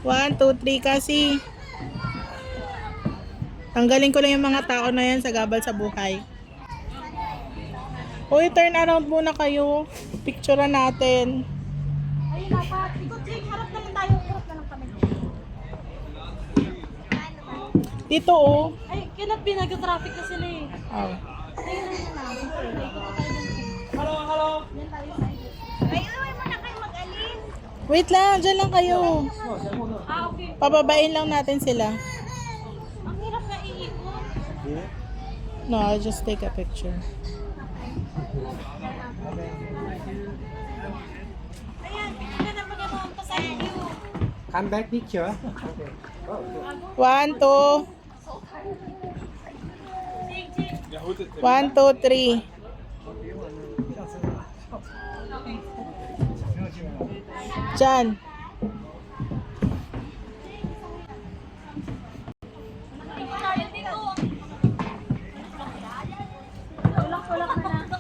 1, 2, 3 kasi. Tanggalin ko lang yung mga tao na yan sa gabal sa buhay. Uy, turn around muna kayo. Picturean natin. Ayun na pa. Ikot, Jake. Harap naman tayo. Harap na lang kami. Dito oh. Ay, cannot be. Nag-traffic na sila eh. Oh. Ayun na lang. Hello, hello. Yan tayo sa iyo. Ay, uwi mo na kayo mag-alin. Wait lang, dyan lang kayo. Ah, okay. Pababain lang natin sila. Ang hirap na iikot. No, I'll just take a picture. Ayan, hindi na magandang pa sa iyo. Come back picture. 1, 2. 1, 2, 3. Diyan. Tulak-tulak na na.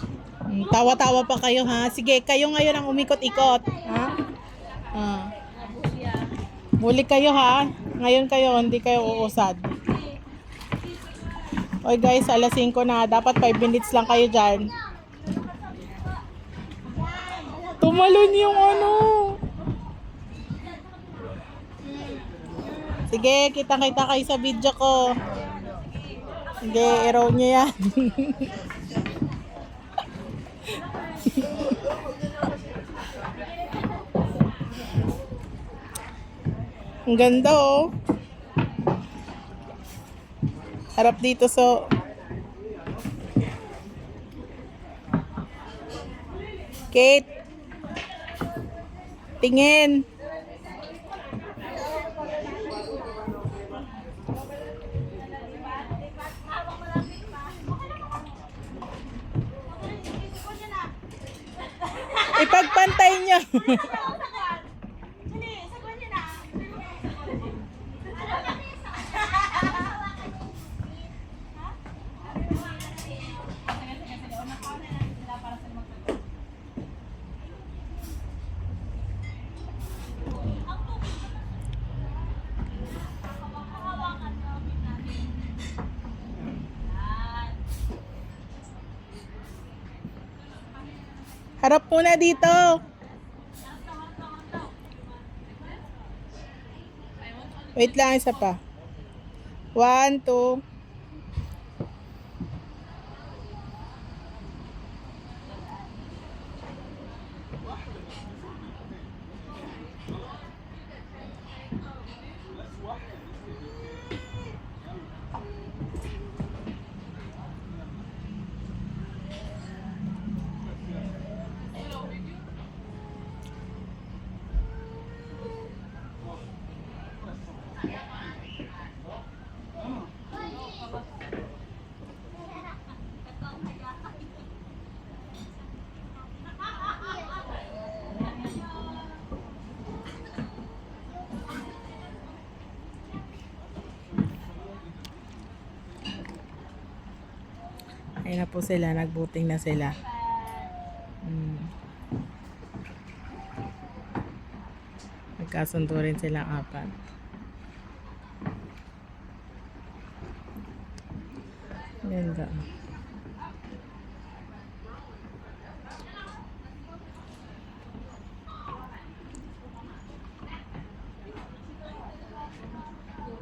Tawa-tawa pa kayo ha. Sige, kayo ngayon ang umikot-ikot. Ha? Ah. Muli kayo ha. Ngayon kayo, hindi kayo uusad. Oy guys, alas 5 na. Dapat 5 minutes lang kayo dyan. Tumalon yung ano. Sige, kita-kita kayo sa video ko. Sige, i-roll nyo yan. Ang ganda oh. Harap dito so. Kate. Tingin. Ipagpantay niyo. Harap muna dito. Wait lang, isa pa. 1, 2. Ayun na po sila, nagbuting na sila. Nagkasundo rin silang 4. Ganda.